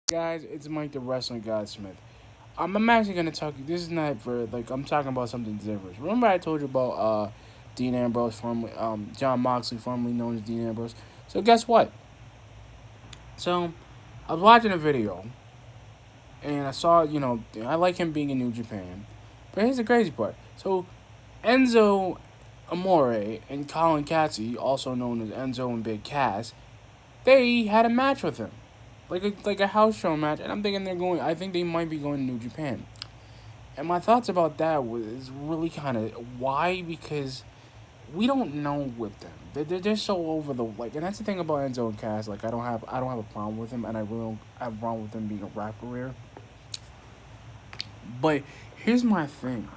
Guys, it's Mike the Wrestling God Smith. I'm actually gonna talk. This is not for I'm talking about something different. Remember I told you about Dean Ambrose, formerly John Moxley, formerly known as Dean Ambrose. So guess what? So I was watching a video and I saw I like him being in New Japan, but here's the crazy part. So Enzo Amore and Colin Cassie, also known as Enzo and Big Cass, they had a match with him, like a house show match, and I'm thinking they're going. I think they might be going to New Japan. And my thoughts about that was really kind of why, because we don't know with them. They're so over the and that's the thing about Enzo and Cass. Like I don't have a problem with him, and I really don't have a problem with them being a rap career. But here's my thing,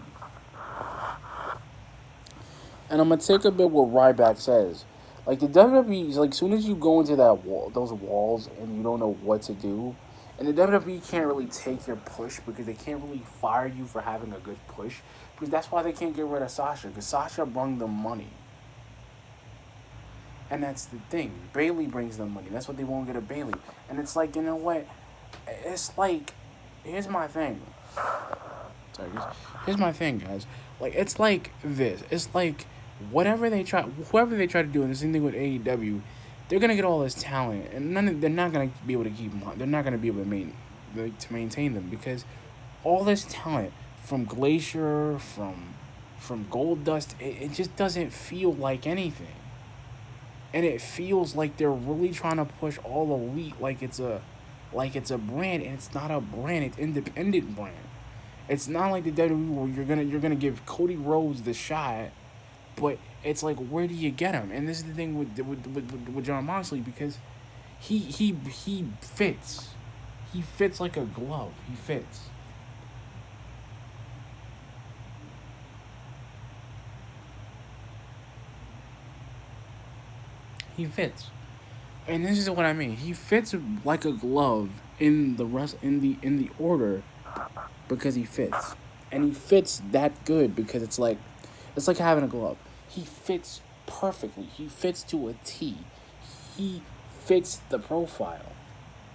and I'm gonna take a bit what Ryback says. Like the WWE, is like soon as you go into that wall, those walls, and you don't know what to do, and the WWE can't really take your push because they can't really fire you for having a good push, because that's why they can't get rid of Sasha, because Sasha brung them money, and that's the thing. Bailey brings them money. That's what they won't get a Bailey, and it's like, you know what? It's like, here's my thing. Sorry, guys. Here's my thing, guys. Like it's like this. It's like whoever they try to do, and the same thing with AEW, they're gonna get all this talent, and they're not gonna be able to keep them on. They're not gonna be able to maintain them because all this talent from Glacier, from Gold Dust, it just doesn't feel like anything, and it feels like they're really trying to push all elite like it's a brand, and it's not a brand. It's independent brand. It's not like the WWE where you're gonna give Cody Rhodes the shot, but it's like where do you get him? And this is the thing with John Moxley, because he fits, he fits like a glove. He fits. He fits. And this is what I mean. He fits like a glove in the order, because he fits, and he fits that good because it's like having a glove. He fits perfectly. He fits to a T. He fits the profile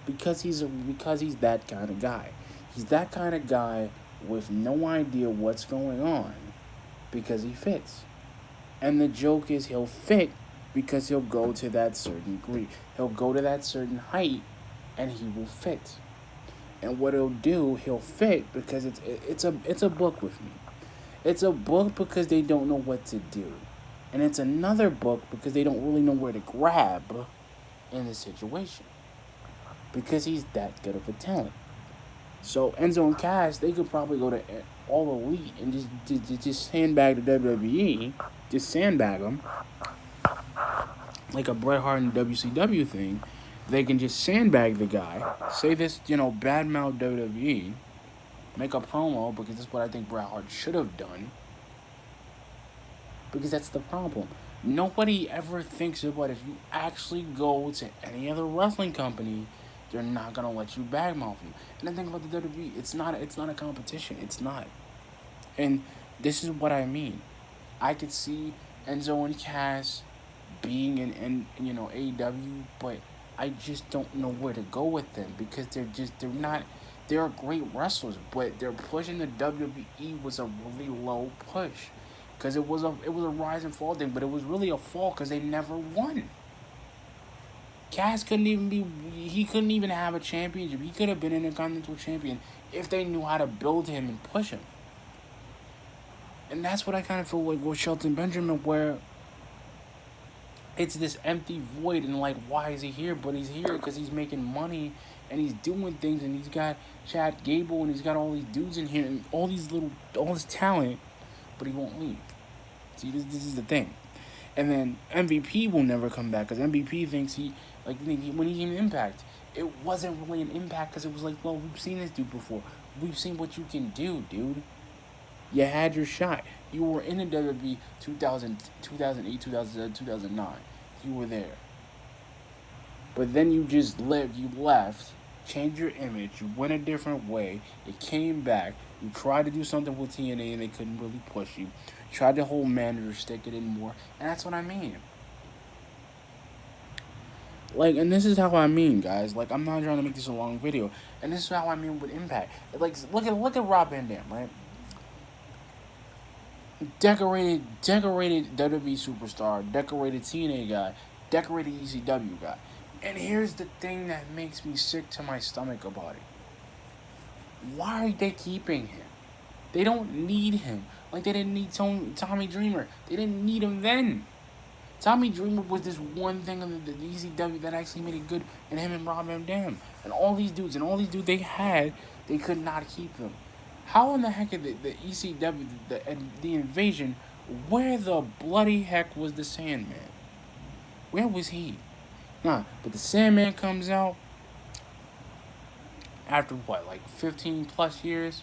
because he's that kind of guy. He's that kind of guy with no idea what's going on because he fits. And the joke is he'll fit because he'll go to that certain degree. He'll go to that certain height and he will fit. And what he'll do, he'll fit because it's a book with me. It's a book because they don't know what to do. And it's another book because they don't really know where to grab in the situation. Because he's that good of a talent. So Enzo and Cass, they could probably go to All Elite and just sandbag the WWE, just sandbag them like a Bret Hart and WCW thing. They can just sandbag the guy, say this, badmouth WWE, make a promo because that's what I think Bret Hart should have done. Because that's the problem. Nobody ever thinks about if you actually go to any other wrestling company, they're not gonna let you badmouth them. And the thing about the WWE, it's not a competition. It's not. And this is what I mean. I could see Enzo and Cass being in AEW, but I just don't know where to go with them because they're not. They're great wrestlers, but their push in the WWE was a really low push because it was a rise and fall thing, but it was really a fall because they never won. Cass couldn't even have a championship. He could have been an Intercontinental Champion if they knew how to build him and push him. And that's what I kind of feel like with Shelton Benjamin, where it's this empty void, and like, why is he here? But he's here because he's making money and he's doing things, and he's got Chad Gable and he's got all these dudes in here and all this talent, but he won't leave. See, this is the thing. And then MVP will never come back because MVP thinks when he came to Impact, it wasn't really an impact because it was like, well, we've seen this dude before. We've seen what you can do, dude. You had your shot. You were in the WWE 2008, 2009, 2009. You were there. But then you just lived. You left, changed your image. You went a different way. It came back. You tried to do something with TNA and they couldn't really push you. You tried the whole manager stick it in more. And that's what I mean. Like, and this is how I mean, guys. Like, I'm not trying to make this a long video, and this is how I mean with Impact. Like, look at Rob Van Dam, right? Decorated WWE superstar, decorated TNA guy, decorated ECW guy. And here's the thing that makes me sick to my stomach about it. Why are they keeping him? They don't need him. Like they didn't need Tommy Dreamer. They didn't need him then. Tommy Dreamer was this one thing on the ECW that actually made it good, and him and Rob Van Dam. And all these dudes they had, they could not keep them. How in the heck did the ECW, the invasion, where the bloody heck was the Sandman? Where was he? Nah, but the Sandman comes out after what, like 15 plus years?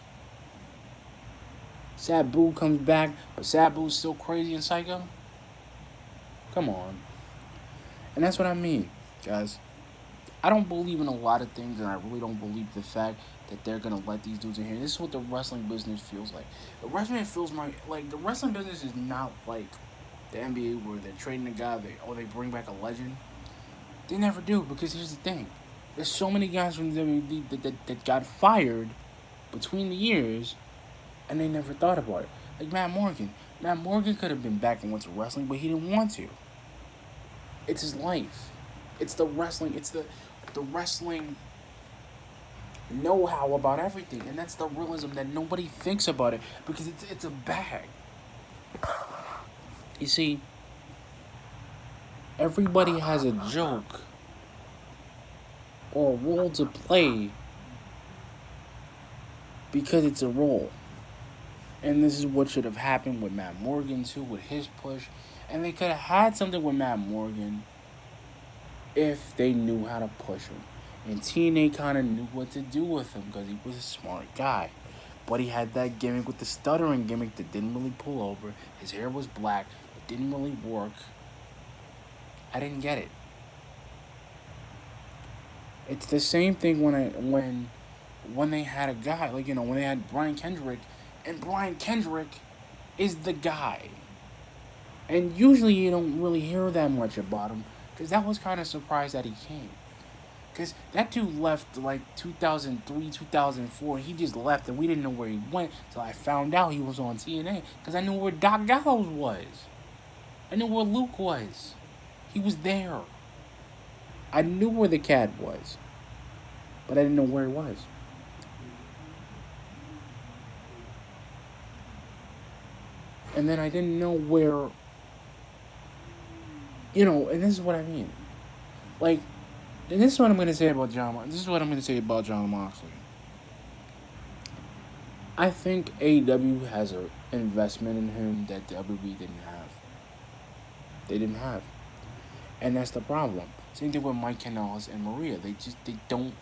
Sabu comes back, but Sabu's still crazy and psycho? Come on. And that's what I mean, guys. I don't believe in a lot of things, and I really don't believe the fact that they're gonna let these dudes in here. This is what the wrestling business feels like. The wrestling business is not like the NBA where they're trading a guy, they bring back a legend. They never do, because here's the thing: there's so many guys from the WWE that got fired between the years, and they never thought about it. Like Matt Morgan. Matt Morgan could have been back and went to wrestling, but he didn't want to. It's his life. It's the wrestling. It's the wrestling know-how about everything, and that's the realism that nobody thinks about it because it's a bag. You see, everybody has a joke or a role to play because it's a role. And this is what should have happened with Matt Morgan too, with his push. And they could have had something with Matt Morgan if they knew how to push him. And TNA kind of knew what to do with him because he was a smart guy. But he had that gimmick with the stuttering gimmick that didn't really pull over. His hair was black. It didn't really work. I didn't get it. It's the same thing when they had a guy, like, when they had Brian Kendrick, and Brian Kendrick is the guy. And usually you don't really hear that much about him because that was kind of surprised that he came. Because that dude left like 2003, 2004. He just left and we didn't know where he went. So I found out he was on TNA because I knew where Doc Gallows was. I knew where Luke was. He was there. I knew where the cat was. But I didn't know where he was. And then I didn't know where, and this is what I mean. Like, and this is what I'm going to say about John. This is what I'm going to say about John Moxley. I think AEW has an investment in him that WWE didn't have. They didn't have. And that's the problem. Same thing with Mike Kanellis and Maria. They don't.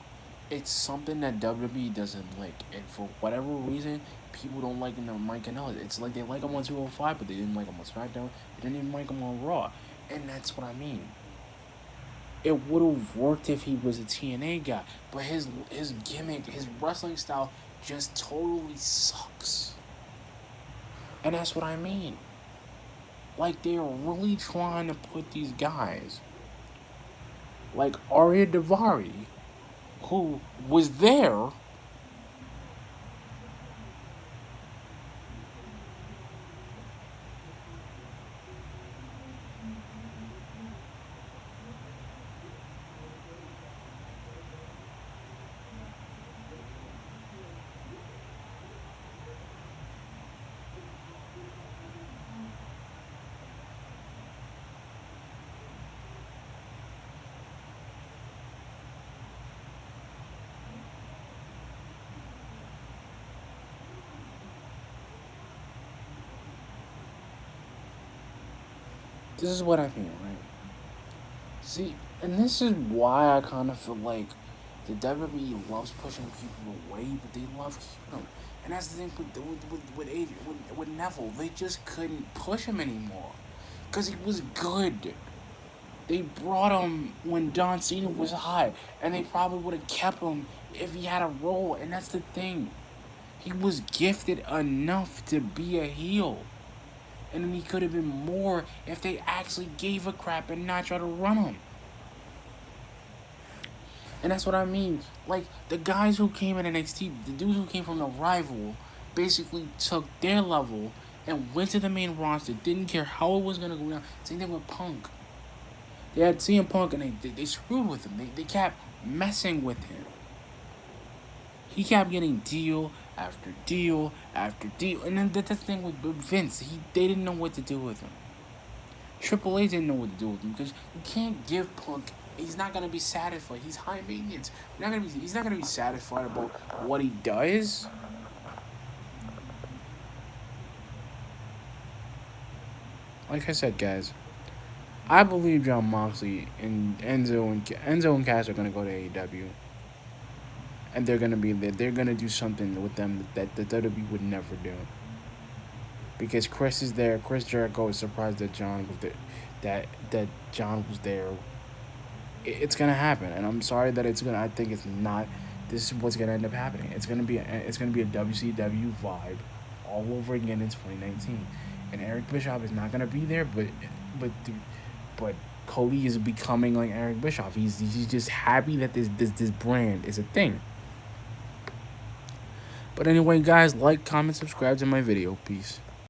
It's something that WWE doesn't like. And for whatever reason, people don't like him on Mike Kanellis. It's like they like him on 205, but they didn't like him on SmackDown. They didn't even like him on Raw. And that's what I mean. It would have worked if he was a TNA guy. But his gimmick, his wrestling style just totally sucks. And that's what I mean. Like, they're really trying to put these guys like Arya Davari, who was there This is what I mean, right? See, and this is why I kind of feel like the WWE loves pushing people away, but they love keeping them. And that's the thing with Neville. They just couldn't push him anymore because he was good. They brought him when Don Cena was high, and they probably would have kept him if he had a role. And that's the thing. He was gifted enough to be a heel. And then he could have been more if they actually gave a crap and not try to run him. And that's what I mean. Like, the guys who came in NXT, the dudes who came from the rival, basically took their level and went to the main roster, didn't care how it was going to go down. Same thing with Punk. They had CM Punk and they screwed with him. They kept messing with him. He kept getting deal after deal after deal. And then that's the thing with Vince. They didn't know what to do with him. Triple H didn't know what to do with him because you can't give Punk. He's not gonna be satisfied. He's high maintenance. He's not gonna be satisfied about what he does. Like I said, guys, I believe John Moxley and Enzo and Cass are gonna go to AEW, and they're gonna be there. They're gonna do something with them that the WWE would never do. Because Chris is there. Chris Jericho is surprised that John was there. That John was there. It's gonna happen, and I'm sorry that it's gonna. I think it's not. This is what's gonna end up happening. It's gonna be a WCW vibe all over again in 2019, and Eric Bischoff is not gonna be there, but but Cody is becoming like Eric Bischoff. He's just happy that this brand is a thing. But anyway, guys, like, comment, subscribe to my video. Peace.